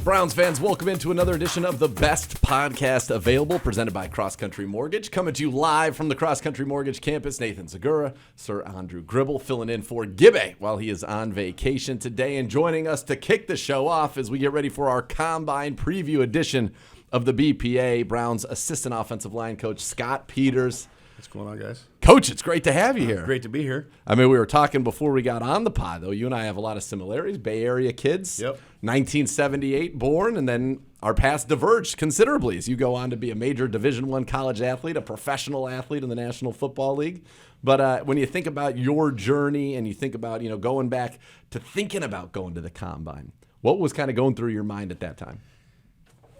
Browns fans, welcome into another edition of the best podcast available, presented by Cross Country Mortgage. Coming to you live from the Cross Country Mortgage campus, Nathan Zegura, Sir Andrew Gribble, filling in for Gibbe while he is on vacation today. And joining us to kick the show off as we get ready for our Combine preview edition of the BPA, Browns assistant offensive line coach, Scott Peters. What's going on, guys? Coach, it's great to have you here. Great to be here. I mean, we were talking before we got on the pod, though. You and I have a lot of similarities. Bay Area kids. Yep. 1978 born, and then our paths diverged considerably as you go on to be a major Division I college athlete, a professional athlete in the National Football League. But when you think about your journey and you think about, going back to thinking about going to the Combine, what was kind of going through your mind at that time?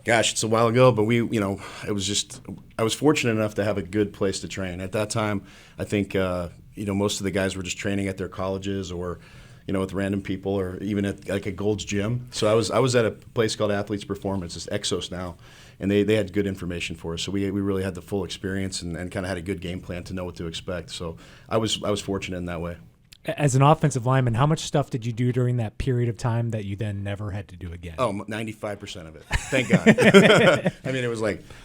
Gosh, it's a while ago, but I was fortunate enough to have a good place to train. At that time, I think, most of the guys were just training at their colleges or, with random people or even at like a Gold's Gym. So I was at a place called Athletes Performance, it's Exos now, and they had good information for us. So we really had the full experience and kind of had a good game plan to know what to expect. So I was fortunate in that way. As an offensive lineman, how much stuff did you do during that period of time that you then never had to do again? Oh, 95% of it. Thank God. I mean,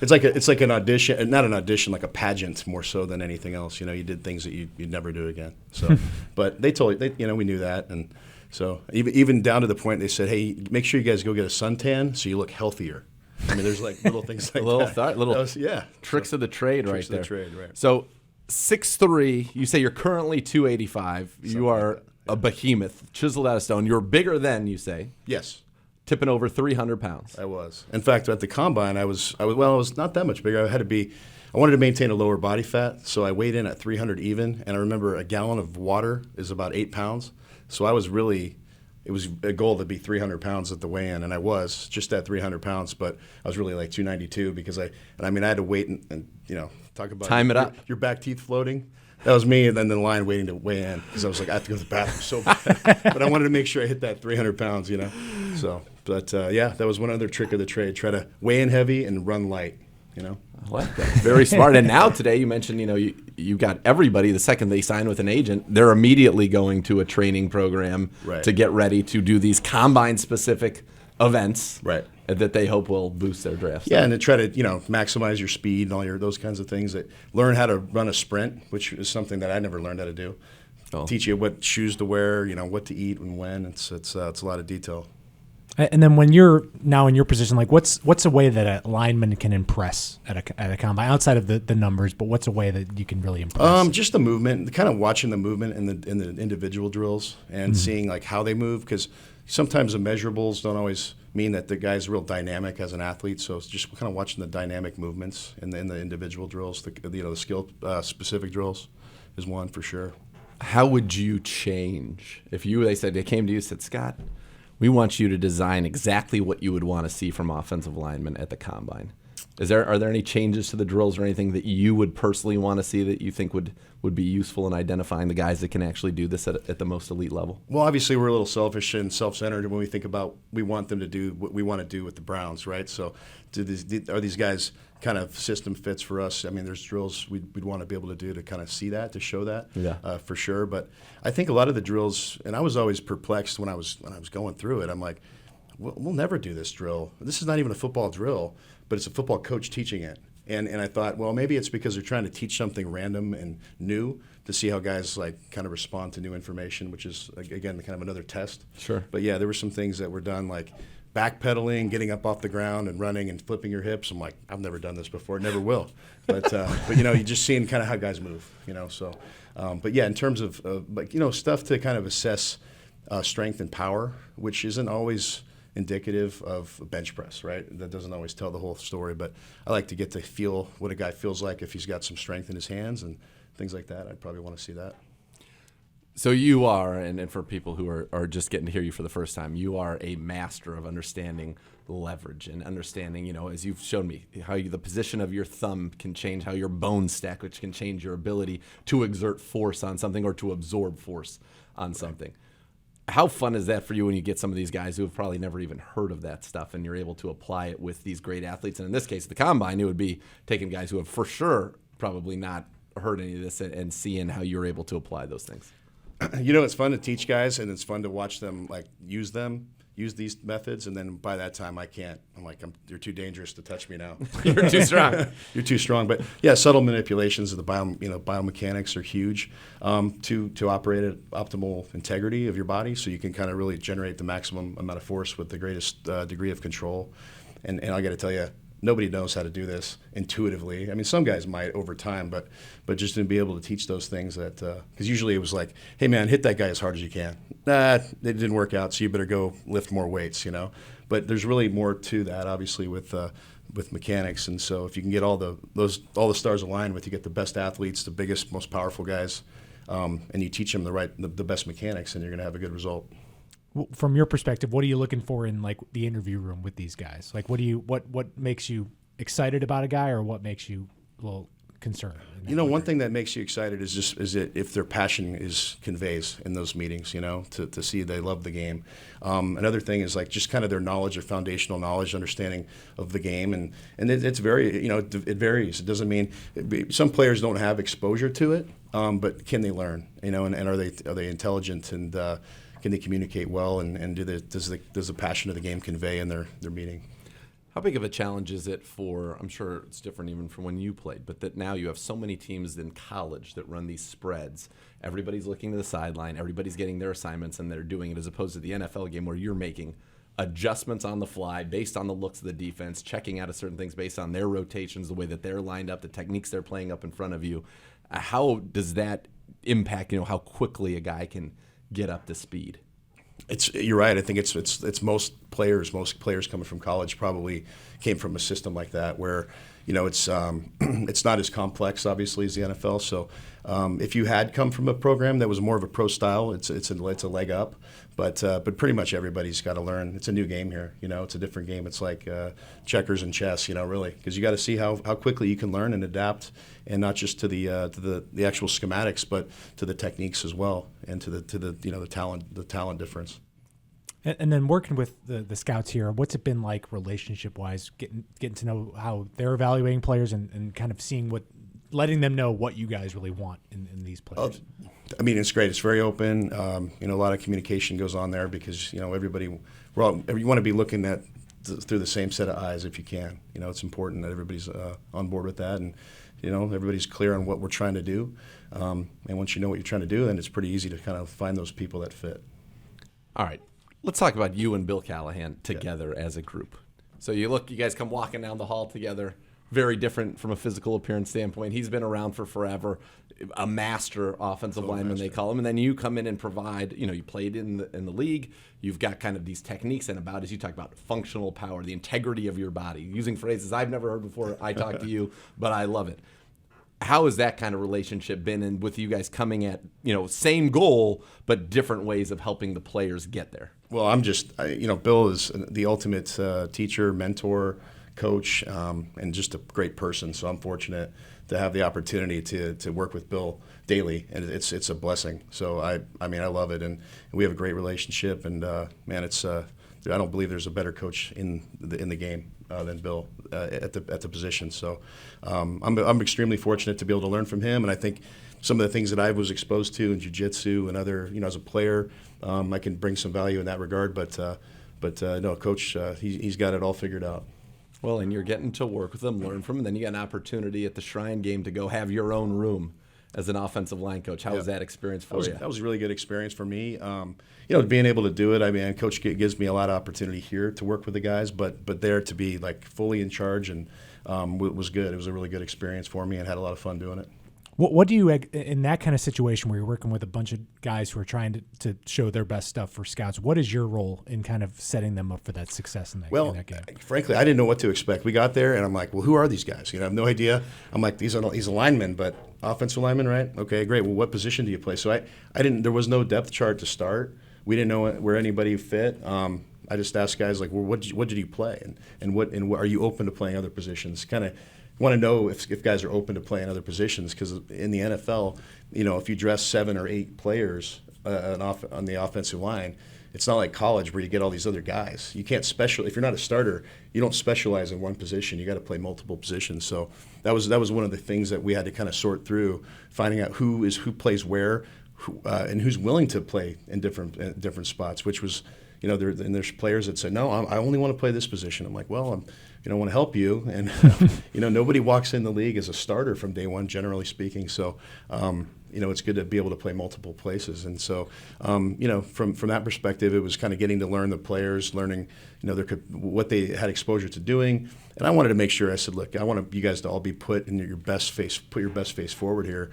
it's like an audition, not an audition, like a pageant more so than anything else. You did things that you'd never do again. So, but we knew that, and so even down to the point they said, hey, make sure you guys go get a suntan so you look healthier. I mean, there's like little things like that. Tricks of the trade right there. Tricks of the trade, right. So 6'3", you say you're currently 285. You are a behemoth, chiseled out of stone. You're bigger than, you say. Yes. Tipping over 300 pounds. I was. In fact, at the Combine, I was not that much bigger. I wanted to maintain a lower body fat, so I weighed in at 300 even, and I remember a gallon of water is about 8 pounds. So it was a goal to be 300 pounds at the weigh-in, and I was just at 300 pounds, but I was really like 292 because I had to wait and talk about time it up. Your back teeth floating. That was me, and then the line waiting to weigh in because I was like, I have to go to the bathroom so bad. But I wanted to make sure I hit that 300 pounds, So, but that was one other trick of the trade. Try to weigh in heavy and run light, I like that. Very smart. And now today you mentioned, you got everybody, the second they sign with an agent, they're immediately going to a training program to get ready to do these Combine-specific events that they hope will boost their draft. Yeah, and to try to, maximize your speed and all those kinds of things. That learn how to run a sprint, which is something that I never learned how to do. Oh. Teach you what shoes to wear, what to eat and when. It's a lot of detail. And then when you're now in your position, like what's a way that a lineman can impress at a Combine outside of the numbers? But what's a way that you can really impress? Just the movement, kind of watching the movement in the individual drills and seeing like how they move, because sometimes the measurables don't always mean that the guy's real dynamic as an athlete. So it's just kind of watching the dynamic movements in the the drills, the skill specific drills is one for sure. How would you change if they came to you and said, Scott, we want you to design exactly what you would want to see from offensive linemen at the Combine? Are there any changes to the drills or anything that you would personally want to see that you think would be useful in identifying the guys that can actually do this at the most elite level? Well, obviously we're a little selfish and self-centered when we think about we want them to do what we want to do with the Browns, right? So are these guys kind of system fits for us? I mean, there's drills we'd want to be able to do to kind of see that, to show that, for sure. But I think a lot of the drills, and I was always perplexed when I was going through it. I'm like, we'll never do this drill. This is not even a football drill, but it's a football coach teaching it. And I thought, well, maybe it's because they're trying to teach something random and new to see how guys kind of respond to new information, which is, again, kind of another test. Sure. But, yeah, there were some things that were done like backpedaling, getting up off the ground and running and flipping your hips. I'm like, I've never done this before, never will. But you're just seeing kind of how guys move, so. But, yeah, in terms of, stuff to kind of assess strength and power, which isn't always indicative of a bench press, right? That doesn't always tell the whole story, but I like to get to feel what a guy feels like if he's got some strength in his hands and things like that. I'd probably want to see that. So you are, and for people who are just getting to hear you for the first time, you are a master of understanding leverage and understanding, as you've shown me, how the position of your thumb can change how your bones stack, which can change your ability to exert force on something or to absorb force on something. How fun is that for you when you get some of these guys who have probably never even heard of that stuff and you're able to apply it with these great athletes? And in this case, the Combine, it would be taking guys who have for sure probably not heard any of this and seeing how you're able to apply those things. It's fun to teach guys, and it's fun to watch them use use these methods, and then by that time I can't. I'm like, you're too dangerous to touch me now. You're too strong. You're too strong. But yeah, subtle manipulations of the biomechanics are huge to operate at optimal integrity of your body, so you can kind of really generate the maximum amount of force with the greatest degree of control. And I got to tell you, nobody knows how to do this intuitively. I mean, some guys might over time, but just to be able to teach those things that, because usually it was like, hey man, hit that guy as hard as you can. Nah, it didn't work out, so you better go lift more weights, But there's really more to that, obviously, with mechanics. And so if you can get all the stars aligned with, you get the best athletes, the biggest, most powerful guys, and you teach them the best mechanics, and you're going to have a good result. From your perspective, what are you looking for in like the interview room with these guys? Like, what makes you excited about a guy, or what makes you a little concerned? One thing that makes you excited is if their passion conveys in those meetings. To see they love the game. Another thing is like just kind of their knowledge, their foundational knowledge, understanding of the game, and it's very it varies. It doesn't mean some players don't have exposure to it, but can they learn? And are they intelligent and can they communicate well, and does the passion of the game convey in their meeting? How big of a challenge is it for, I'm sure it's different even from when you played, but that now you have so many teams in college that run these spreads. Everybody's looking to the sideline, everybody's getting their assignments, and they're doing it, as opposed to the NFL game where you're making adjustments on the fly based on the looks of the defense, checking out of certain things based on their rotations, the way that they're lined up, the techniques they're playing up in front of you. How does that impact, how quickly a guy can get up to speed? You're right. I think it's most players coming from college probably came from a system like that where it's not as complex obviously as the NFL. So if you had come from a program that was more of a pro style, it's a leg up. But pretty much everybody's got to learn. It's a new game here. It's a different game. It's like checkers and chess. Really, because you got to see how quickly you can learn and adapt, and not just to the actual schematics, but to the techniques as well, and to the talent difference. And then working with the scouts here, what's it been like relationship wise, getting to know how they're evaluating players and kind of seeing letting them know what you guys really want in these players? I mean, it's great. It's very open. A lot of communication goes on there because everybody, you want to be looking at through the same set of eyes if you can. It's important that everybody's on board with that, and everybody's clear on what we're trying to do. And once you know what you're trying to do, then it's pretty easy to kind of find those people that fit. All right, let's talk about you and Bill Callahan together as a group. So you guys come walking down the hall together. Very different from a physical appearance standpoint. He's been around for forever, a master offensive lineman, they call him. And then you come in and provide, you played in the league. You've got kind of these techniques and about, as you talk about, functional power, the integrity of your body, using phrases I've never heard before. I talk to you, but I love it. How has that kind of relationship been, and with you guys coming at, same goal, but different ways of helping the players get there? Well, Bill is the ultimate teacher, mentor, coach, and just a great person. So I'm fortunate to have the opportunity to work with Bill daily, and it's a blessing. So I love it, and we have a great relationship. And I don't believe there's a better coach in the game than Bill at the position. So I'm extremely fortunate to be able to learn from him, and I think some of the things that I was exposed to in jiu-jitsu and other, as a player, I can bring some value in that regard. But no, Coach, he's got it all figured out. Well, and you're getting to work with them, learn from them, and then you got an opportunity at the Shrine game to go have your own room as an offensive line coach. How was that experience for you? That was a really good experience for me. Being able to do it. Coach gives me a lot of opportunity here to work with the guys, but there to be like fully in charge and was good. It was a really good experience for me, and had a lot of fun doing it. What do you, in that kind of situation where you're working with a bunch of guys who are trying to show their best stuff for scouts, what is your role in kind of setting them up for that success in that game? Frankly, I didn't know what to expect. We got there, and I'm like, well, who are these guys? I have no idea. I'm like, he's a lineman, but offensive lineman, right? Okay, great. Well, what position do you play? So I didn't. There was no depth chart to start. We didn't know where anybody fit. I just asked guys like, well, what did you play, and what are you open to playing other positions? Kind of want to know if guys are open to playing other positions, because in the NFL, if you dress 7 or 8 players on the offensive line, it's not like college where you get all these other guys. You can't if you're not a starter, you don't specialize in one position. You got to play multiple positions. So that was one of the things that we had to kind of sort through, finding out who plays where, and who's willing to play in different spots, which was there's players that say, no, I only want to play this position. I'm like, well, I want to help you. And, nobody walks in the league as a starter from day one, generally speaking. So, it's good to be able to play multiple places. And so, from that perspective, it was kind of getting to learn the players, learning, what they had exposure to doing. And I wanted to make sure, I said, look, I want you guys to all be put your best face forward here.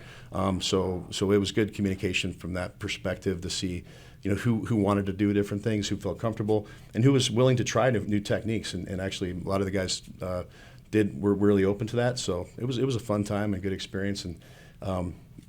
So it was good communication from that perspective to see, who wanted to do different things, who felt comfortable, and who was willing to try new techniques. And actually, a lot of the guys were really open to that. So it was a fun time and good experience. And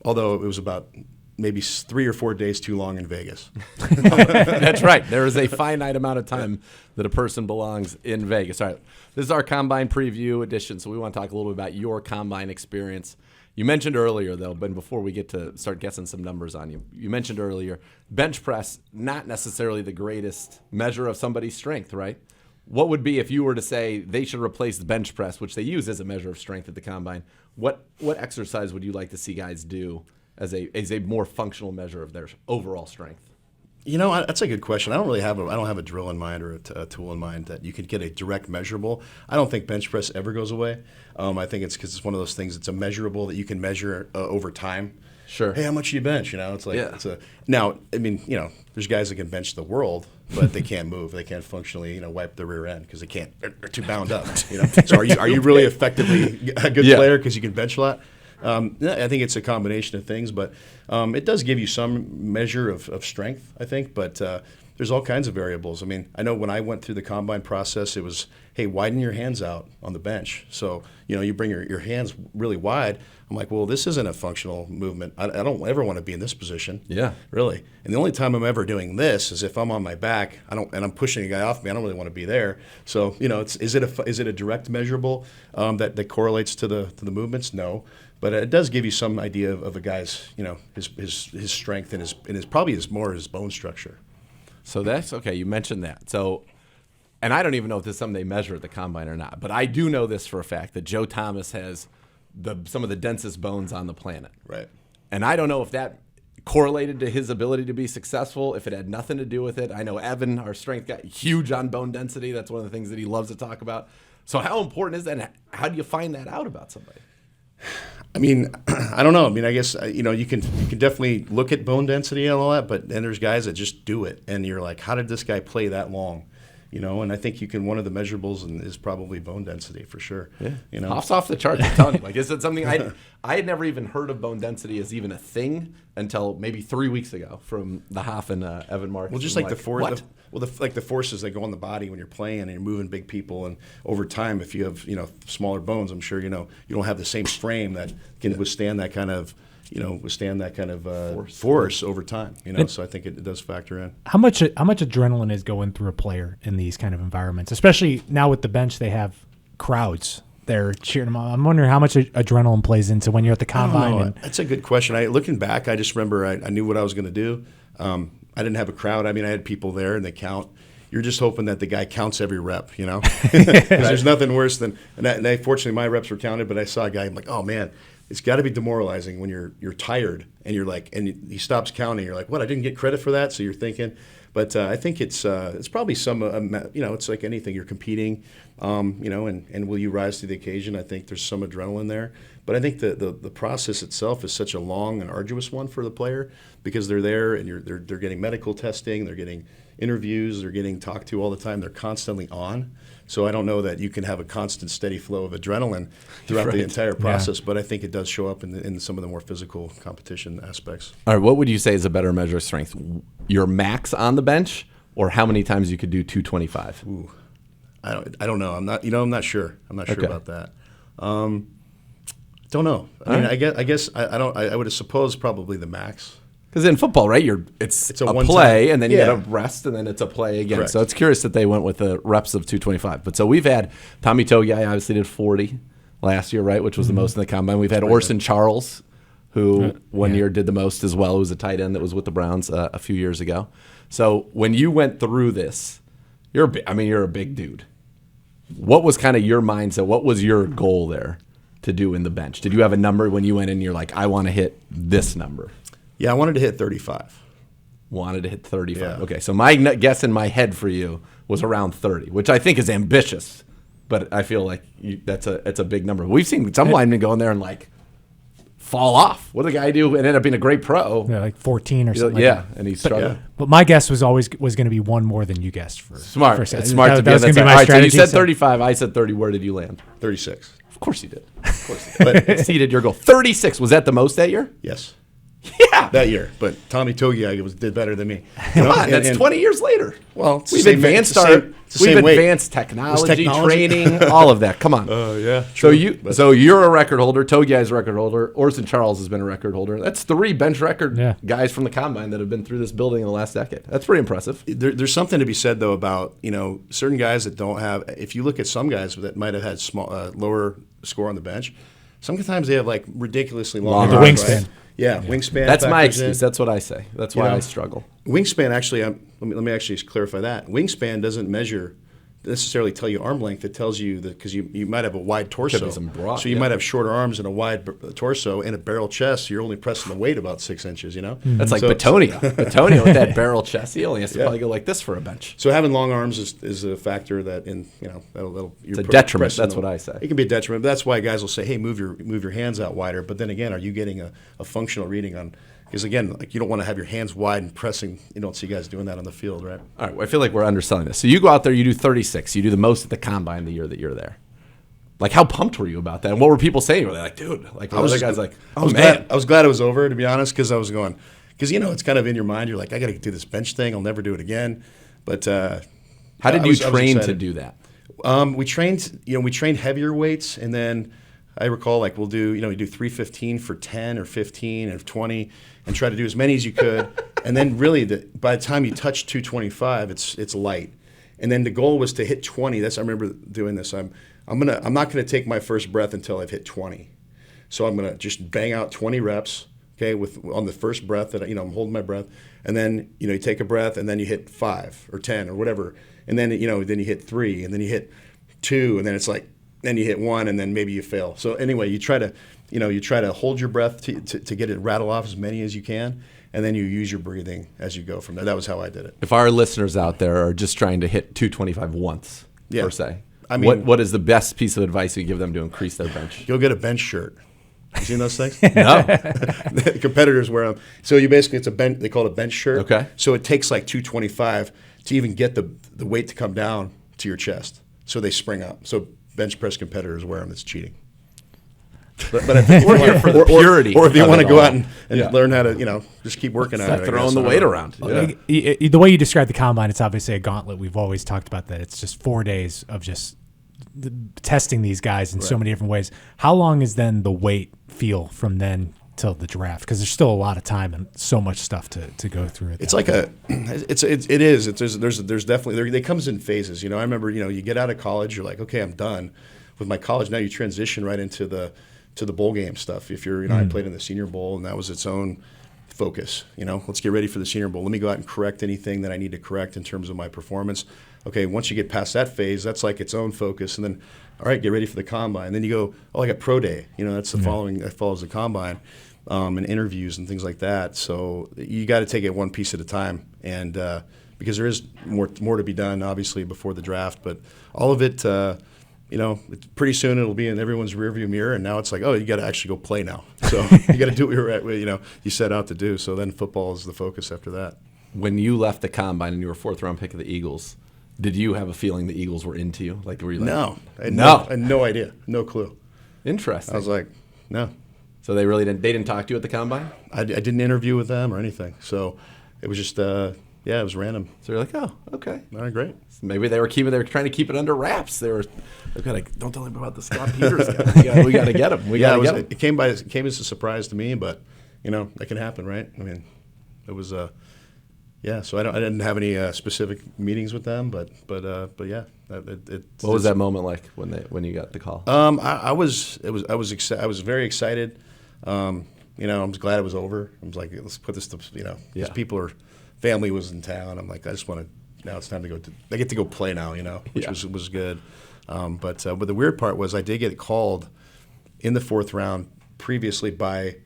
although it was about maybe 3 or 4 days too long in Vegas. That's right. There is a finite amount of time that a person belongs in Vegas. All right. This is our Combine Preview edition, so we want to talk a little bit about your Combine experience. You mentioned earlier, though, but before we get to start guessing some numbers on you, you mentioned earlier, bench press, not necessarily the greatest measure of somebody's strength, right? What would be, if you were to say they should replace the bench press, which they use as a measure of strength at the Combine, what exercise would you like to see guys do as a more functional measure of their overall strength? That's a good question. I don't have a drill in mind or a tool in mind that you could get a direct measurable. I don't think bench press ever goes away. I think it's because it's one of those things. It's a measurable that you can measure over time. Sure. Hey, how much do you bench? It's like now. I mean, there's guys that can bench the world, but they can't move. They can't functionally, wipe their rear end because they can't. They're too bound up. So are you really effectively a good player because you can bench a lot? I think it's a combination of things, but it does give you some measure of strength, I think, but there's all kinds of variables. I mean, I know when I went through the Combine process, it was, hey, widen your hands out on the bench. So, you bring your hands really wide. I'm like, well, this isn't a functional movement. I don't ever want to be in this position. Yeah. Really. And the only time I'm ever doing this is if I'm on my back, and I'm pushing a guy off me, I don't really want to be there. So, is it a direct measurable that correlates to the movements? No. But it does give you some idea of a guy's, his strength and his probably his bone structure. So that's okay. You mentioned that. So, and I don't even know if this is something they measure at the Combine or not, but I do know this for a fact that Joe Thomas has some of the densest bones on the planet. Right. And I don't know if that correlated to his ability to be successful, if it had nothing to do with it. I know Evan, our strength guy, huge on bone density. That's one of the things that he loves to talk about. So how important is that? And how do you find that out about somebody? I mean, I don't know. I mean, I guess, you can definitely look at bone density and all that, but then there's guys that just do it. And you're like, how did this guy play that long? And I think one of the measurables is probably bone density for sure. Yeah. Hoff's off the charts, I'm telling you. Like, is it something I had never even heard of bone density as even a thing until maybe 3 weeks ago from the Hoff and Evan Marks. Well, just like the forces that go on the body when you're playing and you're moving big people, and over time, if you have smaller bones, I'm sure you don't have the same frame that can withstand that kind of force over time. So I think it does factor in. How much adrenaline is going through a player in these kind of environments, especially now with the bench? They have crowds there cheering them on. I'm wondering how much adrenaline plays into when you're at the Combine. That's a good question. Looking back, I just remember I knew what I was going to do. I didn't have a crowd. I mean, I had people there and they count. You're just hoping that the guy counts every rep, Because there's nothing worse than. And fortunately, my reps were counted, but I saw a guy. I'm like, oh man, it's got to be demoralizing when you're tired and you're like, and he stops counting. You're like, what? I didn't get credit for that. So you're thinking, but I think it's probably some, it's like anything. You're competing, and will you rise to the occasion? I think there's some adrenaline there. But I think the process itself is such a long and arduous one for the player because they're there and they're getting medical testing, they're getting interviews, they're getting talked to all the time. They're constantly on. So I don't know that you can have a constant, steady flow of adrenaline throughout the entire process, but I think it does show up in some of the more physical competition aspects. All right, what would you say is a better measure of strength? Your max on the bench, or how many times you could do 225? Ooh, I don't know. I'm not sure. I'm not sure about that. Don't know. I mean, right. I guess I would suppose probably the max. Because in football, right, it's a play, and then you got to rest, and then it's a play again. Correct. So it's curious that they went with the reps of 225. But so we've had Tommy Togiai obviously did 40 last year, right, which was the most in the Combine. We've had Orson Charles, who one year did the most as well, who was a tight end that was with the Browns a few years ago. So when you went through this, you're a big dude. What was kind of your mindset? What was your goal there to do in the bench? Did you have a number when you went in and you're like, I want to hit this number? Yeah, I wanted to hit 35. Wanted to hit 35. Yeah. Okay, so my guess in my head for you was around 30, which I think is ambitious, but I feel like it's a big number. We've seen some linemen go in there and like fall off. What did the guy do and ended up being a great pro? Yeah, like 14 or something. Yeah, like that. and he struggled. But my guess was always going to be one more than you guessed for Smart. For It's smart to be that on was that going to be side. my All right, strategy. so you said 35. I said 30. Where did you land? 36. Of course you did. Of course you did. But exceeded your goal. 36. Was that the most that year? Yes. Yeah. That year. But Tommy Togiai did better than me. Come on, that's 20 years later. Well, it's the we've same- advanced it's the same- it's the we've same weight. advanced technology, technology? training, all of that. Come on. yeah. So you're a record holder. Togiai's a record holder. Orson Charles has been a record holder. That's 3 bench record guys from the combine that have been through this building in the last decade. That's pretty impressive. There's something to be said though about certain guys that don't have. If you look at some guys that might have had lower score on the bench, sometimes they have like ridiculously long The arms, wingspan. right? Yeah, wingspan. That's my factors in. excuse. That's what I say. That's why I struggle. Wingspan actually. Let me actually clarify that. Wingspan doesn't necessarily tell you arm length. It tells you that because you might have a wide torso, Could be some broad, so you might have shorter arms and a wide torso and a barrel chest. So you're only pressing the weight about 6 inches. That's like So- Batonio. Batonio with that barrel chest, he only has to probably go like this for a bench. So having long arms is a factor that that'll It's a detriment. That's what I say. It can be a detriment. But that's why guys will say, "Hey, move your hands out wider." But then again, are you getting a functional reading on? Because again, like you don't want to have your hands wide and pressing. You don't see guys doing that on the field, right? All right, well, I feel like we're underselling this. So you go out there, you do 36. You do the most at the combine the year that you're there. Like, how pumped were you about that? And what were people saying? Were they like, dude? Like, other guys like, oh, man. I was glad it was over, to be honest, because I was going, because it's kind of in your mind. You're like, I got to do this bench thing. I'll never do it again. But how did you train to excited. do that? We trained heavier weights, and then I recall like we do 315 for 10 or 15 or 20, and try to do as many as you could. And then really, by the time you touch 225, it's light. And then the goal was to hit 20. I remember doing this. I'm not gonna take my first breath until I've hit 20. So I'm gonna just bang out 20 reps. Okay, on the first breath that I'm holding my breath, and then you take a breath, and then you hit 5 or 10 or whatever, and then then you hit 3, and then you hit 2, and then it's like then you hit 1, and then maybe you fail. So anyway, you try to hold your breath to get it rattle off as many as you can, and then you use your breathing as you go from there. That was how I did it. If our listeners out there are just trying to hit 225 once, per se, I mean, what is the best piece of advice you give them to increase their bench? Go get a bench shirt. You seen those things? No. The competitors wear them. So it's a bench. They call it a bench shirt. Okay. So it takes like 225 to even get the weight to come down to your chest. So they spring up. So bench press competitors wear them. It's cheating. But I think We're here for the purity. Or if you of want it to go all. out and learn how to just keep working on it. I Throwing guess. the I don't weight know. around. Yeah. The way you describe the combine, it's obviously a gauntlet. We've always talked about that. It's just 4 days of just testing these guys in so many different ways. How long is then the wait feel from then till the draft? Because there's still a lot of time and so much stuff to go through. It's like it is. There's definitely it comes in phases. I remember you get out of college, you're like, okay, I'm done with my college. Now you transition right into the bowl game stuff. If you're I played in the Senior Bowl, and that was its own focus. Let's get ready for the Senior Bowl. Let me go out and correct anything that I need to correct in terms of my performance. Okay, once you get past that phase, that's like its own focus, and then all right, get ready for the combine. And then you go, I got pro day. That's the following that follows the combine. And interviews and things like that. So you got to take it one piece at a time, and because there is more to be done, obviously, before the draft. But all of it, pretty soon it'll be in everyone's rearview mirror, and now it's like, oh, you got to actually go play now. So you got to do what you set out to do. So then football is the focus after that. When you left the combine and you were 4th-round pick of the Eagles, did you have a feeling the Eagles were into you? Like, were you like, No, I had no idea, no clue. Interesting. I was like, no. So they really didn't. They didn't talk to you at the combine. I didn't interview with them or anything. So it was just, it was random. So you're like, oh, okay. All right, great. Maybe they were trying to keep it under wraps. They're like, don't tell him about the Scott Peters guy. We got to get him. It came as a surprise to me, but that can happen, right? I mean, it was So I didn't have any specific meetings with them, but yeah. What was that moment like when you got the call? I was very excited. I'm glad it was over. I was like, let's put this to these family was in town. I'm like, I just want to. Now it's time to go. I get to go play now. Which was good. But the weird part was I did get called in the 4th round previously by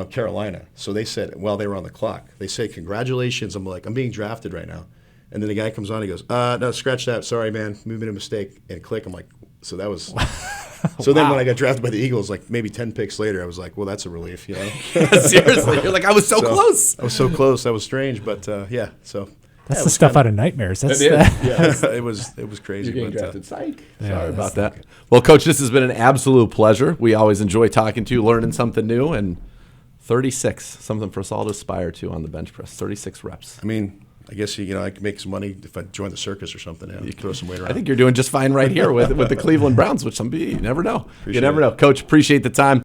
Carolina. So they said, while they were on the clock, they say, congratulations. I'm like, I'm being drafted right now. And then the guy comes on, he goes, no, scratch that. Sorry, man. We made a mistake. And click. I'm like, so that was. So then when I got drafted by the Eagles, like maybe 10 picks later, I was like, well, that's a relief, you know? Seriously. You're like, I was so close. I was so close. That was strange. But yeah, so. That's the stuff out of nightmares. That's Yeah, it was crazy. You're getting but, drafted. Psych. Yeah, Sorry about that's that. Well, Coach, this has been an absolute pleasure. We always enjoy talking to you, learning something new, and 36, something for us all to aspire to on the bench press. 36 reps. I mean, I guess I could make some money if I joined the circus or something. Yeah, you throw some weight around. I think you're doing just fine right here with the Cleveland Browns, which you never know. Appreciate You never know. Coach, appreciate the time.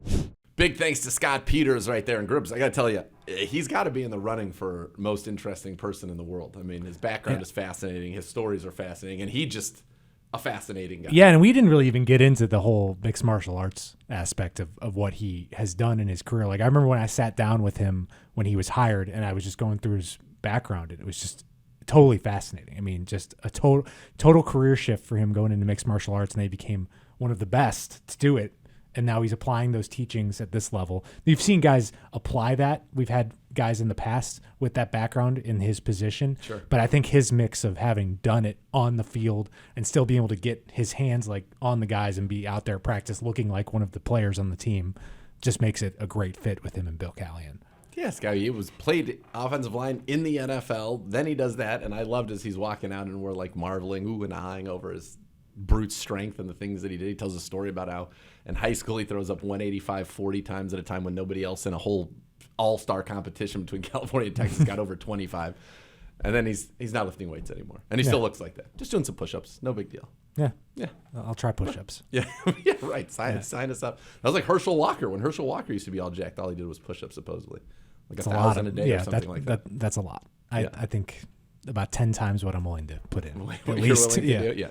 Big thanks to Scott Peters right there in Gribbs. I got to tell you, he's got to be in the running for most interesting person in the world. I mean, his background is fascinating. His stories are fascinating. And he's just a fascinating guy. Yeah, and we didn't really even get into the whole mixed martial arts aspect of what he has done in his career. Like, I remember when I sat down with him when he was hired, and I was just going through his background, and it was just totally fascinating. I mean, just a total career shift for him going into mixed martial arts, and they became one of the best to do it. And now he's applying those teachings at this level. You've seen guys apply that. We've had guys in the past with that background in his position. Sure. But I think his mix of having done it on the field and still being able to get his hands like on the guys and be out there practice looking like one of the players on the team just makes it a great fit with him and Bill Callahan. Yes, guy. He was played offensive line in the NFL. Then he does that, and I loved as he's walking out and we're like marveling, ooh and eyeing over his brute strength and the things that he did. He tells a story about how in high school he throws up 185 40 times at a time when nobody else in a whole all-star competition between California and Texas got over 25. And then he's not lifting weights anymore. And he still looks like that. Just doing some push-ups. No big deal. Yeah. Yeah. I'll try push-ups. Yeah, yeah, right. Sign us up. That was like Herschel Walker. When Herschel Walker used to be all jacked, all he did was push-ups, supposedly. Like It's 1,000 a day or something like that. That's a lot. Yeah. I think about 10 times what I'm willing to put in. What At you're least, willing to do. Yeah.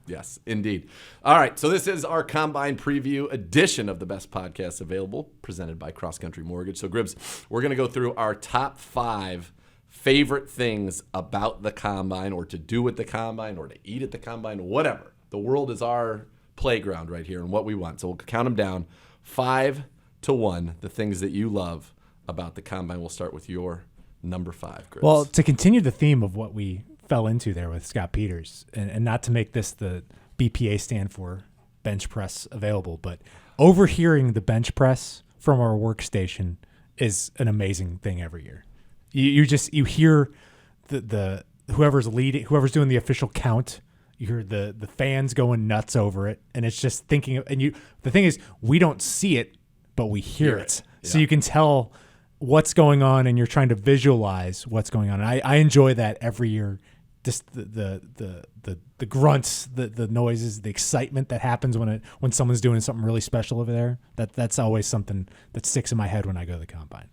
Yes, indeed. All right, so this is our Combine Preview edition of the best podcast available, presented by Cross Country Mortgage. So, Gribbs, we're going to go through our top 5 favorite things about the Combine, or to do with the Combine, or to eat at the Combine, whatever. The world is our playground right here and what we want. So we'll count them down 5 to 1, the things that you love about the Combine. We'll start with your number 5, Gribbs. Well, to continue the theme of what we fell into there with Scott Peters, and not to make this the BPA stand for bench press available, but overhearing the bench press from our workstation is an amazing thing every year. You hear the whoever's leading, whoever's doing the official count. You hear the fans going nuts over it, and it's just thinking. And the thing is, we don't see it, but we hear it. Yeah. So you can tell what's going on, and you're trying to visualize what's going on. And I enjoy that every year. Just the grunts, the noises, the excitement that happens when someone's doing something really special over there. That's always something that sticks in my head when I go to the Combine.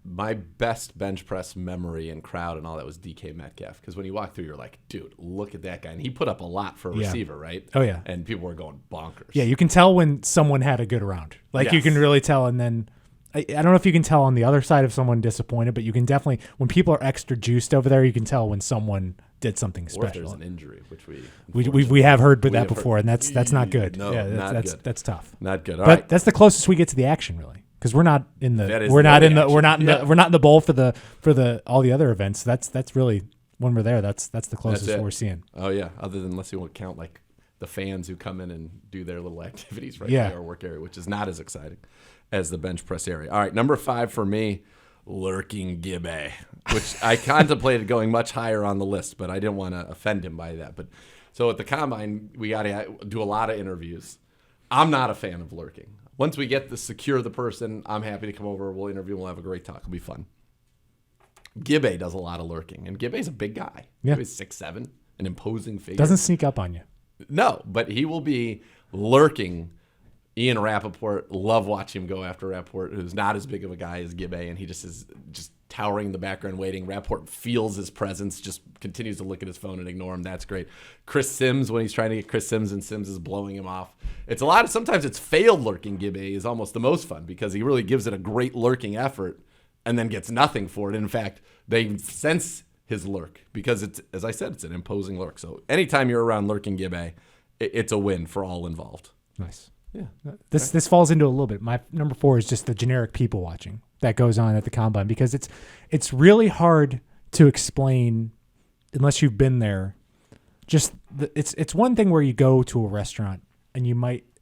My best bench press memory and crowd and all that was DK Metcalf, because when you walk through, you're like, dude, look at that guy. And he put up a lot for a receiver, right? Oh, yeah. And people were going bonkers. Yeah, you can tell when someone had a good round. Like, you Yes. can really tell. And then I don't know if you can tell on the other side of someone disappointed, but you can definitely, when people are extra juiced over there, you can tell when someone did something Or if special. there's an injury, which We have heard we that have before, and that's not good. No, yeah, not that's good. That's tough. Not good. All But right. that's the closest we get to the action, really, because we're not in That the is we're not the in the action. we're not in Yeah. the we're not in the bowl for the all the other events. That's really when we're there. That's the closest it. we're seeing. Oh, yeah. Other than unless you want to count like the fans who come in and do their little activities right Yeah. by our work area, which is not as exciting as the bench press area. All right, number 5 for me, Lurking Gibbe, which I contemplated going much higher on the list, but I didn't want to offend him by that. But so at the Combine, we got to do a lot of interviews. I'm not a fan of lurking. Once we get to secure the person, I'm happy to come over. We'll interview. We'll have a great talk. It'll be fun. Gibbe does a lot of lurking, and Gibbe's a big guy. Yeah. Gibbe's 6'7", an imposing figure. Doesn't sneak up on you. No, but he will be lurking. Ian Rappaport, love watching him go after Rappaport, who's not as big of a guy as Gibbe, and he just is just towering in the background waiting. Rappaport feels his presence, just continues to look at his phone and ignore him. That's great. Chris Sims, when he's trying to get Chris Sims, and Sims is blowing him off. It's a lot of, sometimes it's failed lurking. Gibbe is almost the most fun because he really gives it a great lurking effort and then gets nothing for it. In fact, they sense his lurk because it's, as I said, it's an imposing lurk. So anytime you're around lurking Gibbe, it's a win for all involved. Nice. Yeah. This falls into a little bit. My number 4 is just the generic people watching. that goes on at the combine, because it's really hard to explain unless you've been there. It's one thing where you go to a restaurant and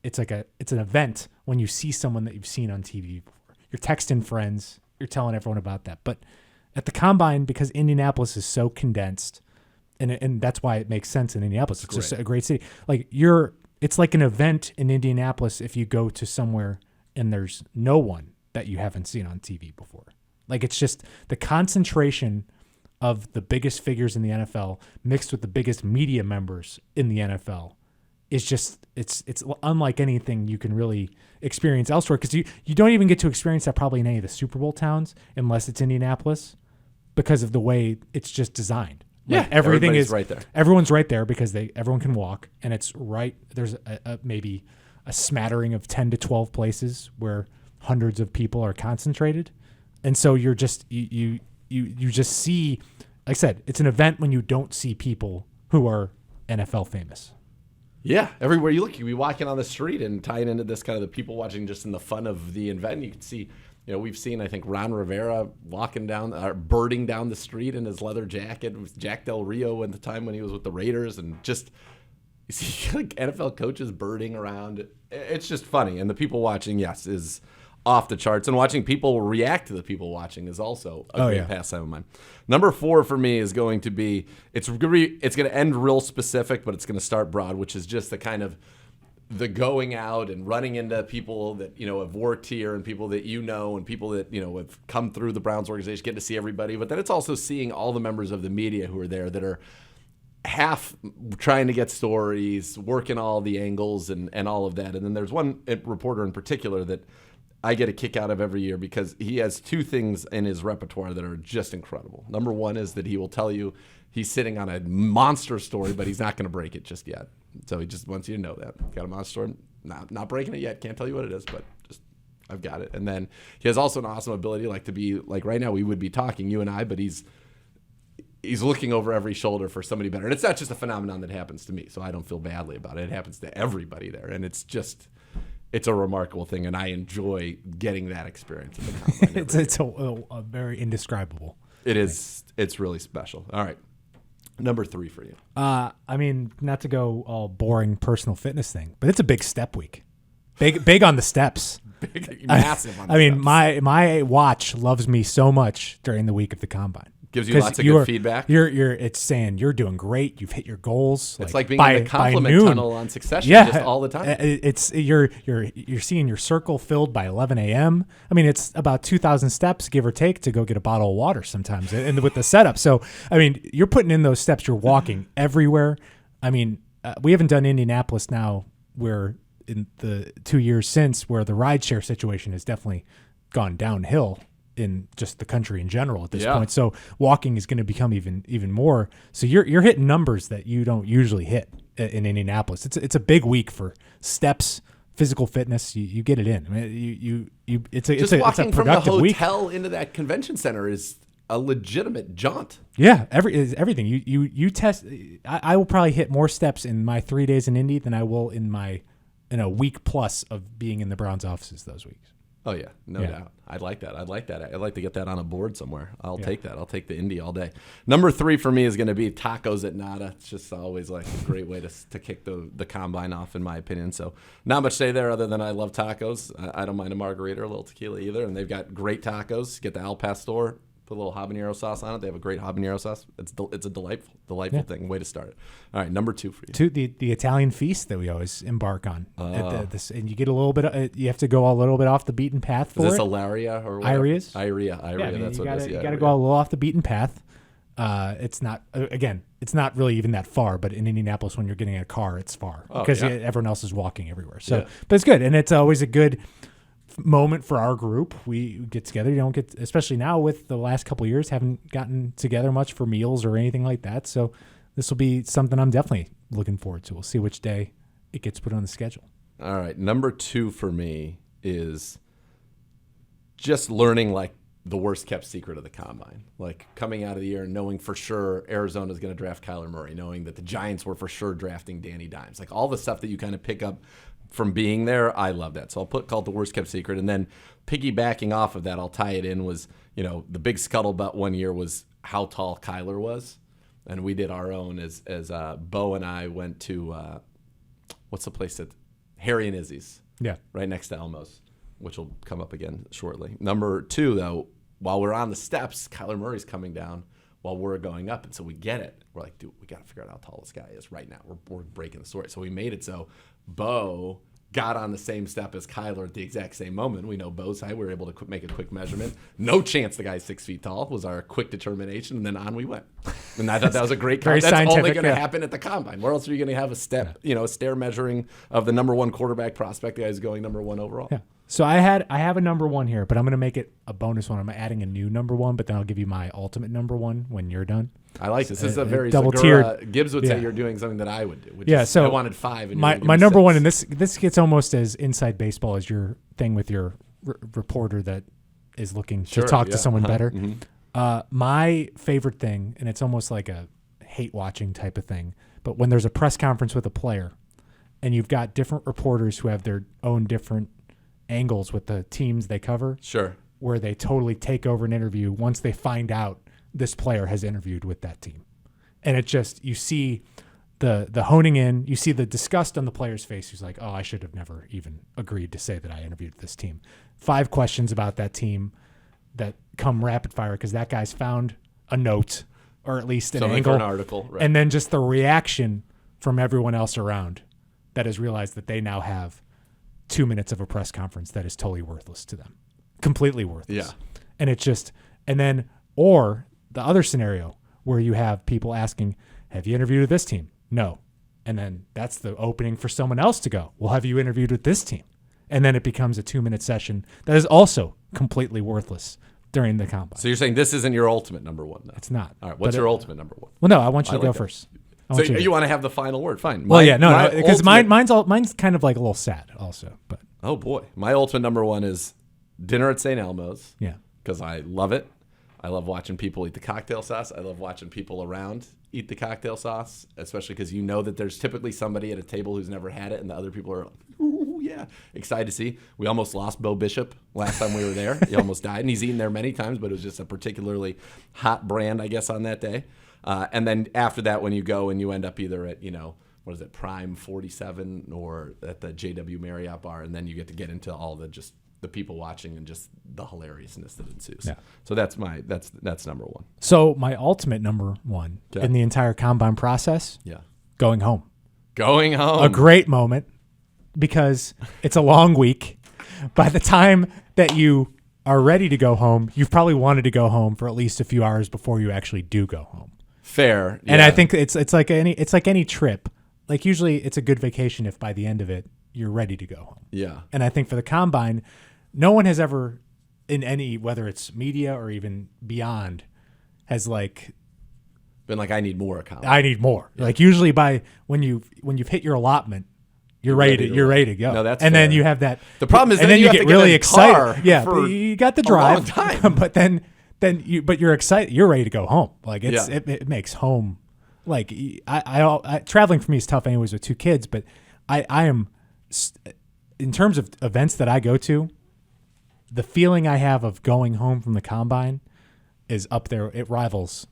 it's an event when you see someone that you've seen on TV before. You're texting friends, you're telling everyone about that. But at the combine, because Indianapolis is so condensed, and that's why it makes sense in Indianapolis. It's just a great city. Like it's like an event in Indianapolis if you go to somewhere and there's no one that you haven't seen on TV before. Like, it's just the concentration of the biggest figures in the NFL mixed with the biggest media members in the NFL is just it's unlike anything you can really experience elsewhere, because you don't even get to experience that probably in any of the Super Bowl towns unless it's Indianapolis, because of the way it's just designed. Like, everything is right there. Everyone's right there because everyone can walk, and it's right there's maybe a smattering of 10 to 12 places where hundreds of people are concentrated, and so you're just you just see, like I said, it's an event when you don't see people who are NFL famous. Yeah, everywhere you look, you be walking on the street, and tying into this kind of the people watching just in the fun of the event, you can see, we've seen, I think, Ron Rivera birding down the street in his leather jacket. It was Jack Del Rio at the time when he was with the Raiders, and just you see like NFL coaches birding around. It's just funny, and the people watching, yes, is off the charts, and watching people react to the people watching is also a great pastime of mine. Number 4 for me is going to be it's going to end real specific, but it's going to start broad, which is just the kind of the going out and running into people that have worked here, and people that and people that have come through the Browns organization, getting to see everybody. But then it's also seeing all the members of the media who are there that are half trying to get stories, working all the angles and all of that. And then there's one reporter in particular that I get a kick out of every year, because he has 2 things in his repertoire that are just incredible. Number 1 is that he will tell you he's sitting on a monster story, but he's not going to break it just yet. So he just wants you to know that. Got a monster story, not breaking it yet. Can't tell you what it is, but just I've got it. And then he has also an awesome ability, like to be like right now we would be talking, you and I, but he's looking over every shoulder for somebody better. And it's not just a phenomenon that happens to me, so I don't feel badly about it. It happens to everybody there, and it's a remarkable thing, and I enjoy getting that experience at the combine. It's a very indescribable. It is. It's really special. All right. Number 3 for you. I mean, not to go all boring personal fitness thing, but it's a big step week. Big on the steps. Massive on the steps. I mean, my watch loves me so much during the week of the combine. Gives you lots of good feedback. It's saying you're doing great. You've hit your goals. It's like being in the compliment tunnel on Succession, just all the time. You're seeing your circle filled by 11 a.m. I mean, it's about 2,000 steps, give or take, to go get a bottle of water sometimes, and with the setup. So, I mean, you're putting in those steps. You're walking everywhere. I mean, we haven't done Indianapolis now. Where in the 2 years since, where the rideshare situation has definitely gone downhill in just the country in general at this point. So walking is going to become even more. So you're hitting numbers that you don't usually hit in Indianapolis. It's a big week for steps, physical fitness. You get it in. I mean, it's a walking productive from the hotel week. into that convention center is a legitimate jaunt. Yeah, everything. You test. I will probably hit more steps in my 3 days in Indy than I will in a week plus of being in the Browns offices those weeks. Oh, yeah, no doubt. I'd like that. I'd like to get that on a board somewhere. I'll take that. I'll take the Indy all day. Number 3 for me is going to be tacos at Nada. It's just always like a great way to kick the combine off, in my opinion. So not much to say there other than I love tacos. I don't mind a margarita or a little tequila either. And they've got great tacos. Get the Al Pastor. Put a little habanero sauce on it. They have a great habanero sauce. It's a delightful thing. Way to start it. All right, number 2 for you. The Italian feast that we always embark on. And you get a little bit. You have to go a little bit off the beaten path for it. Is this Ilaria or what? Iaria's? Iria. Yeah, that's what it is. You got to go a little off the beaten path. It's not really even that far. But in Indianapolis, when you're getting in a car, it's far because everyone else is walking everywhere. So, but it's good, and it's always a good moment for our group. We get together. You don't get, especially now with the last couple of years, haven't gotten together much for meals or anything like that. So this will be something I'm definitely looking forward to. We'll see which day it gets put on the schedule. All right. Number 2 for me is just learning like the worst kept secret of the combine. Like coming out of the year, knowing for sure Arizona's going to draft Kyler Murray, knowing that the Giants were for sure drafting Danny Dimes. Like all the stuff that you kind of pick up from being there, I love that. So I'll call it the worst kept secret. And then piggybacking off of that, I'll tie it in was, the big scuttlebutt one year was how tall Kyler was. And we did our own as Bo and I went to, what's the place that, Harry and Izzy's. Yeah. Right next to Elmo's, which will come up again shortly. Number 2, though, while we're on the steps, Kyler Murray's coming down while we're going up. And so we get it. We're like, dude, we got to figure out how tall this guy is right now. We're breaking the story. So we made it so Bo got on the same step as Kyler at the exact same moment. We know Bo's height. We were able to make a quick measurement. No chance the guy's 6 feet tall was our quick determination. And then on we went. And I thought that was a great Very That's only scientific, going to yeah. happen at the combine. Where else are you going to have a step, a stair measuring of the number 1 quarterback prospect, the guy who's going number 1 overall? Yeah. So I have a number 1 here, but I'm going to make it a bonus one. I'm adding a new number 1, but then I'll give you my ultimate number 1 when you're done. I like this. This is a very double Zegura. tiered. Gibbs would Yeah. say you're doing something that I would do. Which Yeah, is, so I wanted 5. And my number 1, and this gets almost as inside baseball as your thing with your reporter that is looking Sure, to talk to yeah. someone better. Mhm. My favorite thing, and it's almost like a hate watching type of thing, but when there's a press conference with a player and you've got different reporters who have their own different angles with the teams they cover, Sure. where they totally take over an interview once they find out this player has interviewed with that team. And it just, you see the honing in, you see the disgust on the player's face who's like, oh, I should have never even agreed to say that I interviewed this team. 5 questions about that team that come rapid fire because that guy's found a note or at least an Something angle. for an article. Right. And then just the reaction from everyone else around that has realized that they now have 2 minutes of a press conference that is totally worthless to them. Completely worthless. Yeah. And it's just, and then, or the other scenario where you have people asking, have you interviewed with this team? No. And then that's the opening for someone else to go, well, have you interviewed with this team? And then it becomes a 2-minute session that is also completely worthless during the combine. So you're saying this isn't your ultimate number 1, though? It's not. All right. What's But your ultimate number 1? Well, no, I want you I to go like that. first. So you want to have the final word? Fine. Well, yeah, no, because ultimate- mine's kind of like a little sad also, but Oh boy, my ultimate number 1 is dinner at St. Elmo's. yeah. Because I love it. I love watching people eat the cocktail sauce. I love watching people around eat the cocktail sauce, especially because you know that there's typically somebody at a table who's never had it, and the other people are like, ooh, yeah, excited to see. We almost lost Bo Bishop last time we were there. He almost died, and he's eaten there many times, but it was just a particularly hot brand, I guess, on that day. And then after that, when you go and you end up either at, what is it, Prime 47 or at the JW Marriott bar, and then you get into all the just the people watching and just the hilariousness that ensues. Yeah. So that's number 1. So my ultimate number 1 Okay. in the entire combine process, Yeah. going home. Going home. A great moment because it's a long week. By the time that you are ready to go home, you've probably wanted to go home for at least a few hours before you actually do go home. Fair. And yeah. I think it's like any trip. Like usually it's a good vacation if by the end of it you're ready to go home. Yeah. And I think for the combine, no one has ever in any, whether it's media or even beyond, has like Been like, I need more account. I need more. Like usually by when you've hit your allotment, you're ready to go. No, that's and then fair. you have that. The problem is and then then you have get to get really in a excited. car Yeah, for but you got the a long drive, time. but but you're excited. You're ready to go home. Like Yeah. it makes home. Like I traveling for me is tough anyways with 2 kids, but I am in terms of events that I go to, the feeling I have of going home from the combine is up there. It rivals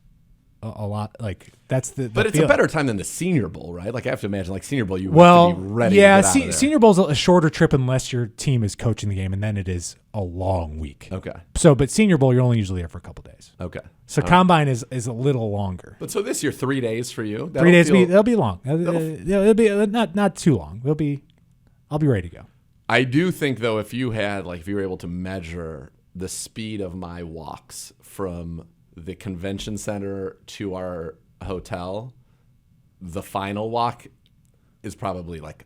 a lot. Like that's the But it's feeling. a better time than the Senior Bowl, right? Like I have to imagine, like Senior Bowl, you Well, have to be ready. yeah, to get out of there. Senior Bowl's a shorter trip unless your team is coaching the game, and then it is a long week. Okay. So, but Senior Bowl, you're only usually there for a couple days. Okay. So Combine is a little longer. But so this year, 3 days for you. 3 days, they'll be long. It'll be not too long. I'll be ready to go. I do think though, if you were able to measure the speed of my walks from the convention center to our hotel, the final walk is probably like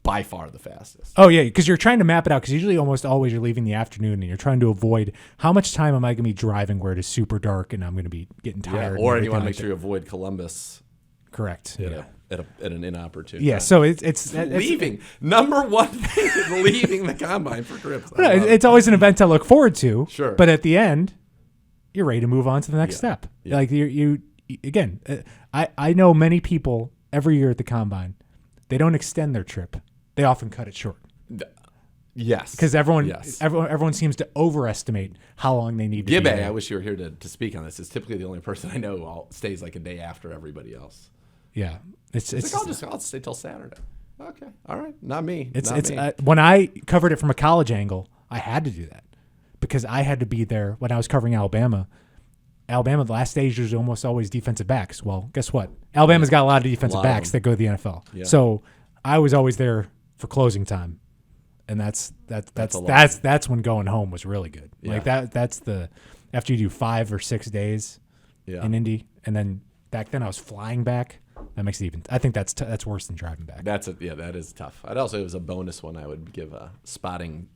by far the fastest. Oh yeah, because you're trying to map it out. Because usually, almost always, you're leaving in the afternoon, and you're trying to avoid how much time am I going to be driving where it is super dark, and I'm going to be getting tired. Or and you want to everything make like sure you avoid Columbus. that. Correct. Yeah. at an inopportune Yeah, time. so it's Leaving. Number one thing is leaving the combine for Grips. No, it's always an event to look forward to. Sure. But at the end, you're ready to move on to the next step. Yeah. Like you again, I know many people every year at the combine, they don't extend their trip. They often cut it short. Yes. Because everyone seems to overestimate how long they need to be Gibbe, there. I wish you were here to speak on this. Is typically the only person I know who stays like a day after everybody else. Yeah. It's Like, I'll stay till Saturday. Okay. All right. Not me. It's Not me. when I covered it from a college angle, I had to do that because I had to be there when I was covering Alabama. Alabama, the last stage is almost always defensive backs. Well, guess what? Alabama's got a lot of defensive backs that go to the NFL. Yeah. So I was always there for closing time, and that's when going home was really good. Yeah. Like that's the after you do 5 or 6 days in Indy, and then back then I was flying back. That makes it even. I think that's worse than driving back. That is tough. I'd also, it was a bonus one I would give spotting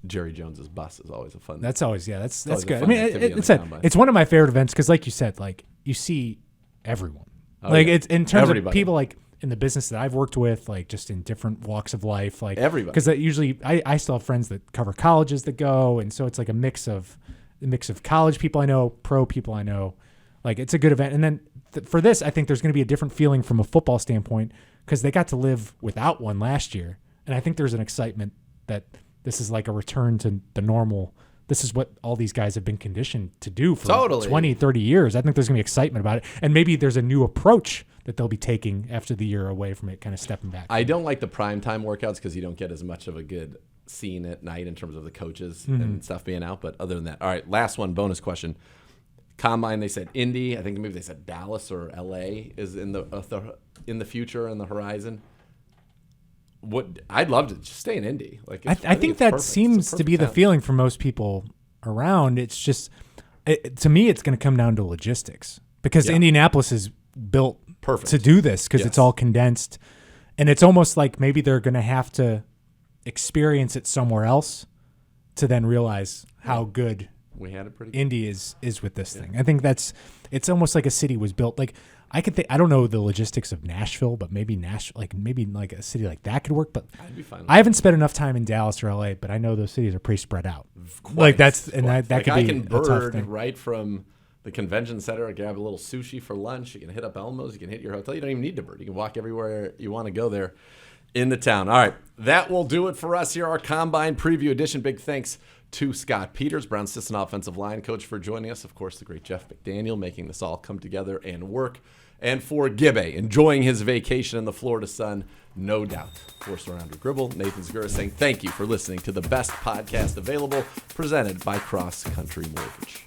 Jerry Jones's bus is always a fun. That's always that's good. I fun mean, it's one of my favorite events because, like you said, like you see everyone. It's in terms of people like in the business that I've worked with, like just in different walks of life, like everybody. Because usually I still have friends that cover colleges that go, and so it's like a mix of college people I know, pro people I know. Like it's a good event, and then for this, I think there's going to be a different feeling from a football standpoint because they got to live without one last year, and I think there's an excitement that this is like a return to the normal. This is what all these guys have been conditioned to do for 20, 30 years. I think there's going to be excitement about it, and maybe there's a new approach that they'll be taking after the year away from it, kind of stepping back. I don't like the primetime workouts because you don't get as much of a good scene at night in terms of the coaches and stuff being out. But other than that, all right, last one, bonus question. Combine, they said Indy. I think maybe they said Dallas or LA is in the future on the horizon. I'd love to just stay in Indy. Like I think that seems to be the feeling for most people around. It's just to me, it's going to come down to logistics because Indianapolis is built to do this because it's all condensed, and it's almost like maybe they're going to have to experience it somewhere else to then realize how good. We had it pretty good. Indy is with this thing. I think it's almost like a city was built. Like I don't know the logistics of Nashville, but maybe maybe like a city like that could work. But I'd be fine. I haven't spent enough time in Dallas or LA, but I know those cities are pretty spread out. Like that could be I can a tough bird thing. right from the convention center. I grab a little sushi for lunch. You can hit up Elmo's. You can hit your hotel. You don't even need to bird. You can walk everywhere you want to go there in the town. All right, that will do it for us here. Our Combine Preview Edition. Big thanks to Scott Peters, Brown's assistant offensive line coach, for joining us. Of course, the great Jeff McDaniel making this all come together and work. And for Gibbe, enjoying his vacation in the Florida sun, no doubt. For Andrew Gribble, Nathan Zegura saying thank you for listening to the best podcast available, presented by Cross Country Mortgage.